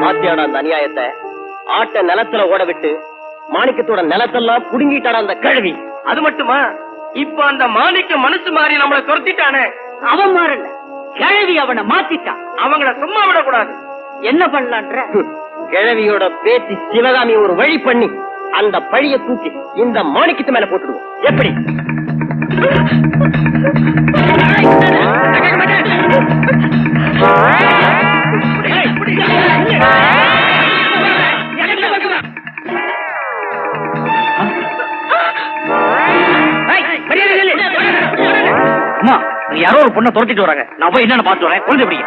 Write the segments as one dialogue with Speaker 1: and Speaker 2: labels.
Speaker 1: பாத்தியாடா அந்த அநியாயத்தை? ஆட்ட நிலத்துல ஓட விட்டு மாணிக்கத்தோட நிலத்தெல்லாம் புடுங்கிட்டாடா அந்த கழுவி.
Speaker 2: அது மட்டுமா, இப்ப அந்த மாணிக்க மனசு மாறி நம்மளை துரத்திட்டானே.
Speaker 3: அவன் மாறல, கிழவி அவனை மாத்திட்டான்.
Speaker 2: அவங்கள சும்மா விடக்கூடாது.
Speaker 3: என்ன பண்ணலான்ற?
Speaker 1: கிழவியோட பேத்தி சிவகாமி ஒரு வழி பண்ணி அந்த பழிய தூக்கி இந்த மாணிக்கத்து மேல போட்டுடுவோம். எப்படி?
Speaker 2: அம்மா, யாரோ ஒரு பொண்ணை துரத்திட்டு வராங்க. நான் போய் என்னன்னு பார்த்து வரேன். குழந்தை எப்படி?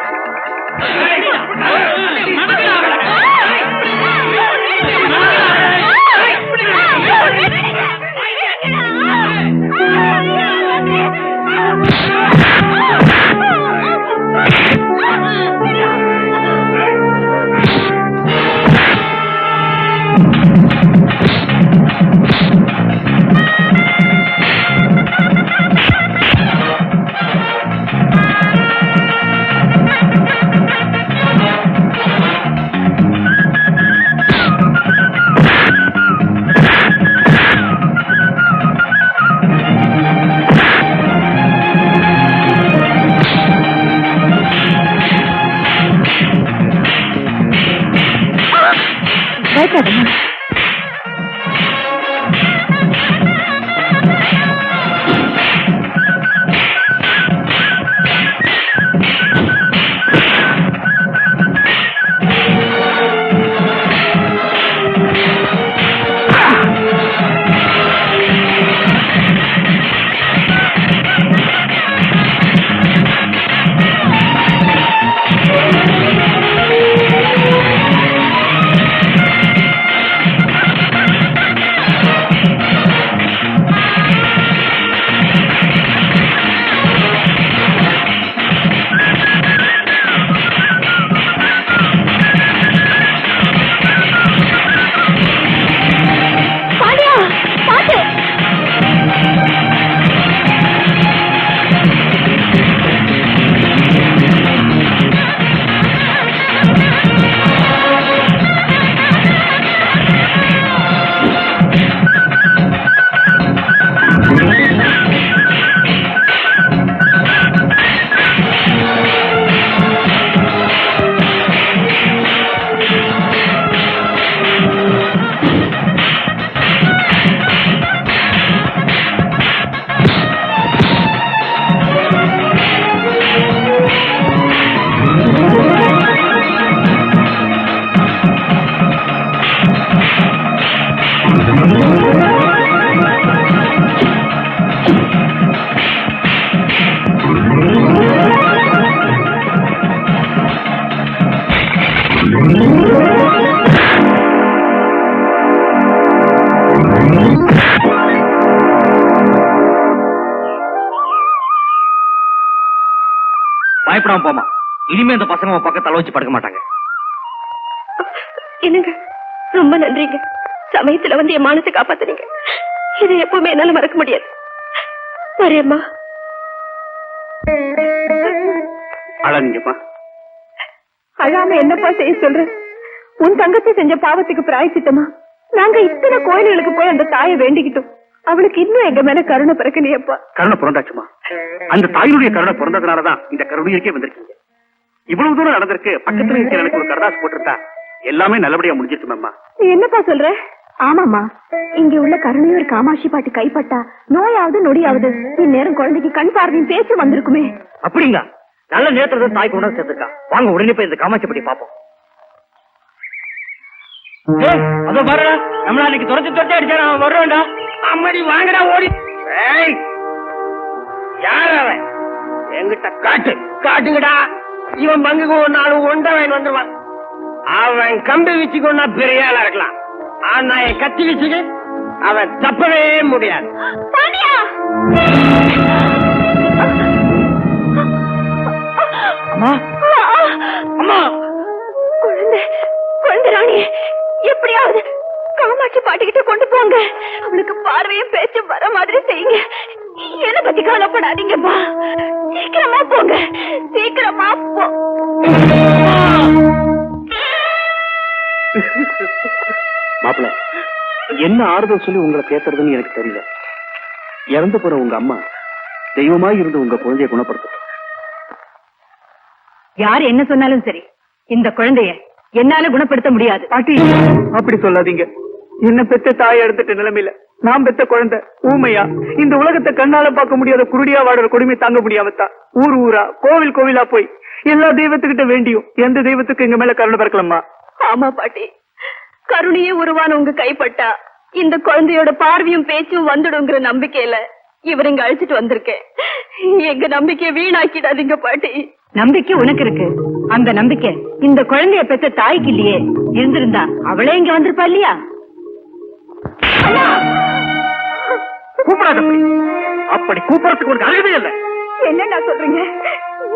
Speaker 2: பயப்படாம போமா. இனிமே இந்த பசங்க பக்கத்துல வச்சு படுக்க மாட்டாங்க.
Speaker 4: என்னங்க, ரொம்ப நன்றிங்க. சமயத்துல வந்து என் மானத்தை காப்பாத்துறீங்க. இதை எப்பவுமே என்னால மறக்க முடியாது. மரியம்மா,
Speaker 2: அழாதீங்கப்பா.
Speaker 4: அழாம என்னப்பா செய்ய சொல்ற? உன் தங்கச்சி செஞ்ச பாவத்துக்கு பிராயச்சித்தமா நாங்க இத்தனை கோயில்களுக்கு போய் அந்த தாயை வேண்டிக்கிட்டோம். அவளுக்கு இன்னும் எங்க மேல கருணை பிறக்கலையப்பா.
Speaker 2: கருணை பிறந்தாச்சுமா. அந்த தாயுடைய கருணை பிறந்ததுனாலதான் இந்த கருணைக்கே வந்திருக்கீங்க. இவ்வளவு தூரம் நடந்திருக்கு. பக்கத்துல இருக்கிற எனக்கு ஒரு கரதாசு போட்டிருந்தா எல்லாமே நல்லபடியா முடிஞ்சிருச்சுமா.
Speaker 4: நீ என்னப்பா சொல்ற? ஆமாமா, இங்க உள்ள கருணையூர் காமாட்சி பாட்டு கைப்பட்டா நோயாவது நொடியாவது இந்நேரம் குழந்தைக்கு கண் பார்வையும் பேச்சு வந்திருக்குமே.
Speaker 2: அப்படிங்களா? நல்ல நேரத்துல தாய் கொண்டாந்து சேர்த்துக்கா. வாங்க உடனே போய் இந்த காமாட்சி படி பாப்போம். அதோ பாருடா, நம்மள அன்னைக்கு துரத்தி அடிச்சா அவன் வருவான்டா. அம்மாடி வாங்கடா ஓடி. யார் அவன்? என்கிட்ட காட்டுங்கடா. இவன் பங்குக்கு ஒரு நாலு ஒன்றவன் வந்துருவான். அவன் கம்பி வச்சுக்கொண்டா பெரிய ஆளா இருக்கலாம். ஆனா என் கத்தி வச்சுக்கு அவன் தப்பவே முடியாது. அம்மா, அம்மா,
Speaker 4: குழந்தை ராணிய எப்படியாவது காமாட்சி பாட்டிக்கிட்ட கொண்டு போங்க. அவளுக்கு பார்வையும் பேச்சும் வர மாதிரி செய்யுங்க. என்ன பத்தி கவலைப்படாதீங்கப்பா. சீக்கிரமா போங்க, சீக்கிரமா போ.
Speaker 2: மாப்பிள்ள, என்ன ஆறுதல் சொல்லி உங்களை பேசுறதுன்னு எனக்கு தெரியல. இறந்து போற உங்க அம்மா தெய்வமாய் இருந்து உங்க குழந்தைய குணப்படுத்த.
Speaker 4: யார் என்ன சொன்னாலும் சரி, இந்த குழந்தைய என்னால குணப்படுத்த முடியாது.
Speaker 5: பாட்டி, அப்படி சொல்லாதீங்க. என்ன பெத்த தாயை எடுத்துட்ட நிலைமையில நான் பெத்த குழந்தை ஊமையா, இந்த உலகத்தை கண்ணால பார்க்க முடியாத குருடியா வாடுற கொடுமை தாங்க முடியாமத்தான் ஊர் ஊரா கோவில் கோவிலா போய் எல்லா தெய்வத்துக்கிட்ட வேண்டியும் எந்த தெய்வத்துக்கு எங்க மேல கருணை பிறக்கலாமா?
Speaker 4: ஆமா பாட்டி, கருணையே உருவான உங்க கைப்பட்டா இந்த குழந்தையோட பார்வையும் பேச்சும் வந்துடுங்கிற நம்பிக்கையில இவர் இங்க அழைச்சிட்டு வந்திருக்கேன். எங்க நம்பிக்கையை வீணாக்கிடாதீங்க பாட்டி. நம்பிக்கை உனக்கு இருக்கு, அந்த நம்பிக்கை இந்த குழந்தைய பெத்த தாய்க்கு இல்லையே. இருந்திருந்தா அவளே இங்க வந்திருப்பா இல்லையா?
Speaker 2: கூப்பிடாத, அப்படி கூப்பிடறதுக்கு ஒரு அழகவே இல்லை.
Speaker 4: என்ன சொல்றீங்க?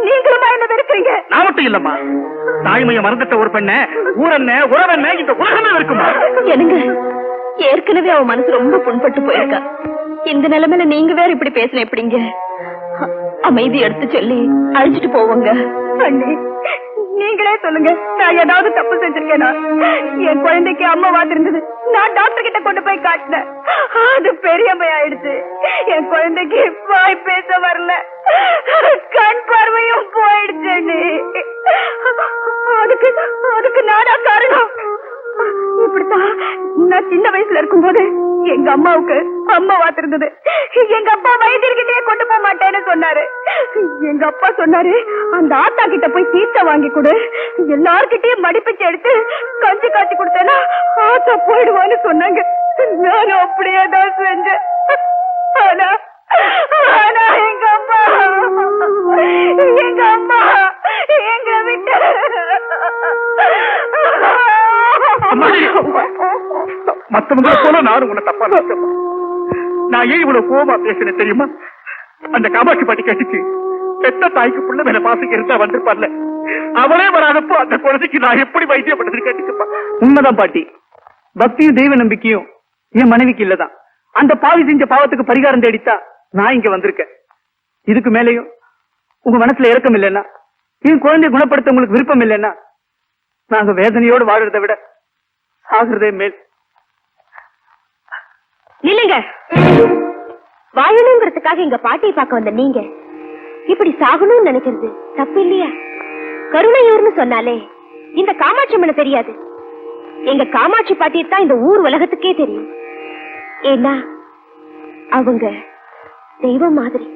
Speaker 4: நீங்களுமா என்ன வெறுக்கிறீங்க?
Speaker 2: நான் மட்டும் இல்லம்மா, தாய்மையை மறந்துட்ட ஒரு பெண்ண ஊரன்ன உறவென்ன இந்த உலகமே இருக்குமா?
Speaker 4: எனக்கு ஏற்கனவே அவன் மனசு ரொம்ப புண்பட்டு போயிருக்கா. இந்த நிலைமையில நீங்க வேற இப்படி பேசல எப்படிங்க? அமைதி எடுத்து சொல்லி அழைச்சிட்டு போவோங்க. நீங்களே சொல்லுங்க, நான் ஏதாவது தப்பு செஞ்சிருக்கேனா? என் குழந்தைக்கு அம்மாவாது இருந்தது, நான் டாக்டர் கிட்ட கொண்டு போய் காட்டினேன். அது பெரியம்மை ஆயிடுச்சு. என் குழந்தைக்கு வாய் பேச வரல, கண் பார்வையும் போயிடுச்சு. அதுக்கு நானா காரணம்? இப்படித்தான் நான் சின்ன வயசுல இருக்கும்போது எங்க அம்மாவுக்கு அம்மாவாத்து இருந்தது. எங்க அப்பா வைத்தியர்கிட்டயே கொண்டு போக மாட்டேன்னு சொன்னாரு. எங்க அப்பா சொன்னாரு, அந்த ஆத்தா கிட்ட போய் தீர்த்த வாங்கி கொடு, எல்லார்கிட்டயும் மடிப்பிச்சு எடுத்து கஞ்சி காய்ச்சி கொடுத்தேன்னா ஆத்தா போயிடுவான்னு சொன்னாங்க. நானும் அப்படியேதான் செஞ்சேன். ஆனா எங்க அம்மா எங்க விட்டு
Speaker 2: மத்தவங்க போல நானும் உன்னை தப்பா நினைச்சேன். நான் ஏன் இவ்வளவு கோபமா பேசுறேன் தெரியுமா? அந்த காமாட்சி பாட்டி கட்டிச்சு பெத்த தாய்க்கு புள்ள மேல பாசம் இருந்தா வந்திருப்பார்ல, அவளே வராதப்போ அந்த குழந்தைக்கு நான் எப்படி வைத்தியம் பண்ணது கேட்டுப்பா.
Speaker 5: உண்மைதான் பாட்டி, பக்தியும் தெய்வ நம்பிக்கையும் என் மனைவிக்கு இல்லதான். அந்த பாவி செஞ்ச பாவத்துக்கு பரிகாரம் தேடித்தா நான் இங்க வந்திருக்கேன். இதுக்கு மேலேயும் உங்க மனசுல இறக்கம் இல்லைன்னா, என் குழந்தைய குணப்படுத்த உங்களுக்கு விருப்பம் இல்லைன்னா, நாங்க வேதனையோடு வாடுறதை விட சாகுறதே மேல்.
Speaker 4: இல்லைங்க, வாழணுங்கிறதுக்காக எங்க பாட்டியை பார்க்க வந்த நீங்க இப்படி சாகணும்னு நினைக்கிறது தப்பு இல்லையா? கருணையூர்னு சொன்னாலே இந்த காமாட்சி அம்மனை தெரியாது. எங்க காமாட்சி பாட்டியை தான் இந்த ஊர் உலகத்துக்கே தெரியும். ஏன்னா அவங்க தெய்வம் மாதிரி.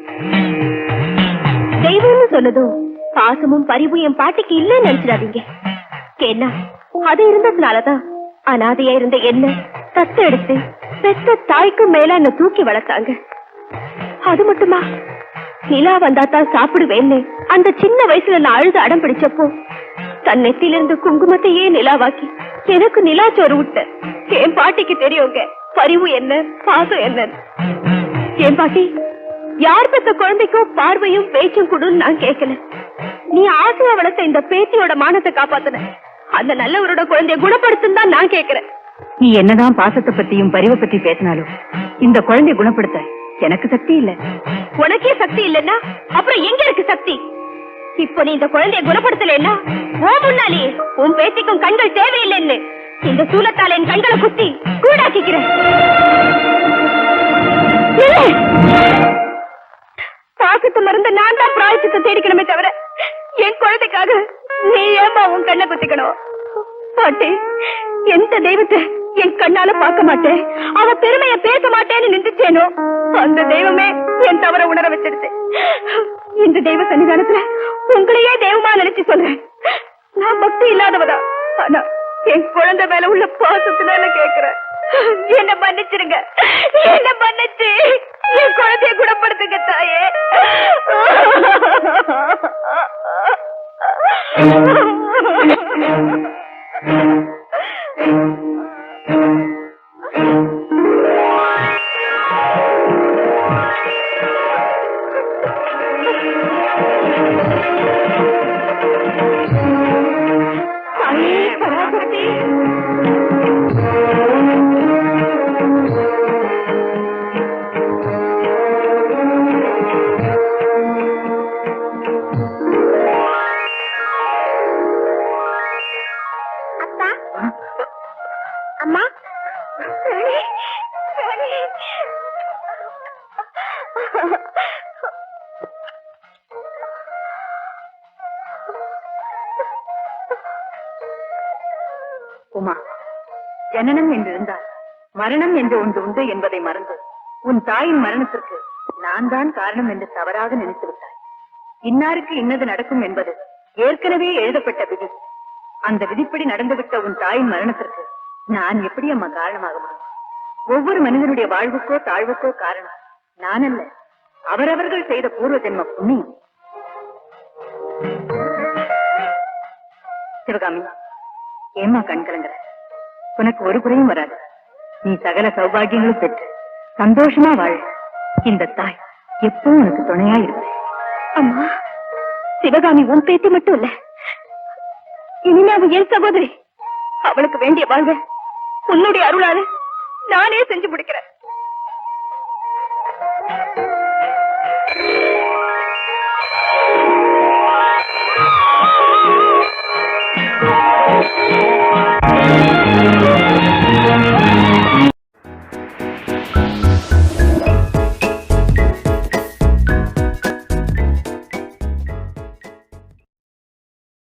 Speaker 4: தெய்வம்னு சொன்னதும் பாசமும் பரிவும் என் பாட்டிக்கு இல்லைன்னு நினைச்சிடாதீங்க. ஏன்னா அது இருந்ததுனாலதான் அனாதையா இருந்த என்ன தத்து எடுத்து பெத்த தாய்க்கு மேல என்ன தூக்கி வளர்த்தாங்க. அது மட்டுமா, நிலா வந்தாத்தான் சாப்பிடுவேன்னு அந்த சின்ன வயசுல நான் அழுது அடம் பிடிச்சப்போ தன் நெத்திலிருந்து குங்குமத்தையே நிலாவாக்கி எனக்கு நிலாச்சோறு விட்ட என் பாட்டிக்கு தெரியுங்க பரிவு என்ன பாசம் என்ன. என் பாட்டி யார் பெத்த குழந்தைக்கோ பார்வையும் பேச்சும் கொடுன்னு நான் கேட்கல. நீ ஆசையா வளர்த்த இந்த பேத்தியோட மானத்தை காப்பாத்துன அந்த நல்லவரோட குழந்தைய குணப்படுத்தும் தான் நான் கேட்கிறேன். நீ என்னதான் பாசத்தை பத்தியும் பரிவை பத்தி பேசினாலும் இந்த குழந்தைய குணப்படுத்த எனக்கு சக்தி இல்ல. உனக்கே சக்தி இல்லன்னா அப்புறம் எங்க இருக்கு சக்தி? இப்போ நீ இந்த குழந்தைய குணப்படுத்தலன்னா ஓ முன்னாலேயே உன் பேத்திக்கும் கண்கள் தேவையில்லைன்னு இந்த சூலத்தால் என் கண்களை குத்தி கூடாக்கிக்கிறேன். பாசத்தை மறந்த நான் தான் பிராயச்சித்தை தேடிக்கணுமே தவிர என் குழந்தைக்காக நீ ஏமா உன் கண்ணை குத்திக்கணும்? பாட்டி, எந்த தெய்வத்தை என் கண்ணால பார்க்க மாட்டேன், அவ பெருமைய பேச மாட்டேன்னு நின்றுச்சேனோ அந்த தெய்வமே என் தவற உணர வச்சிடுச்சு. இந்த தெய்வ சன்னிதானத்துல உங்களையே தெய்வமா நினைச்சு சொல்றேன். நான் பக்தி இல்லாதவதா, ஆனா என் குழந்தை மேல உள்ள பாசத்தினால கேக்குறேன். என்ன மன்னிச்சிருங்க, என்ன மன்னிச்சு என் குழந்தைய குணப்படுத்துங்க தாயே. அம்மா
Speaker 3: உமா, ஜனனம் என்று இருந்தால் மரணம் என்று ஒன்று உண்டு என்பதை மறந்து உன் தாயின் மரணத்திற்கு நான் தான் காரணம் என்று தவறாக நினைத்து விட்டாய். இன்னாருக்கு இன்னது நடக்கும் என்பது ஏற்கனவே எழுதப்பட்ட விதி. அந்த விதிப்படி நடந்துவிட்ட உன் தாயின் மரணத்திற்கு நான் எப்படி அம்மா காரணமாக முடியும்? ஒவ்வொரு மனிதனுடைய வாழ்வுக்கோ தாழ்வுக்கோ காரணம் நான் அல்ல, அவரவர்கள் செய்த பூர்வ ஜென்ம புண்ணியம். சிவகாமி, ஏம்மா கண் கலங்குற? உனக்கு ஒரு குறையும் வராது. நீ சகல சௌபாகியங்களும் பெற்று சந்தோஷமா வாழ இந்த தாய் எப்பவும் உனக்கு துணையா இருப்பேன்.
Speaker 4: அம்மா, சிவகாமி உன் பேத்தி மட்டும் இல்ல, இனிமே அவ என் சகோதரி. அவளுக்கு வேண்டிய வாழ்வை உன்னுடைய அருளால நானே செஞ்சு முடிக்கிறேன்.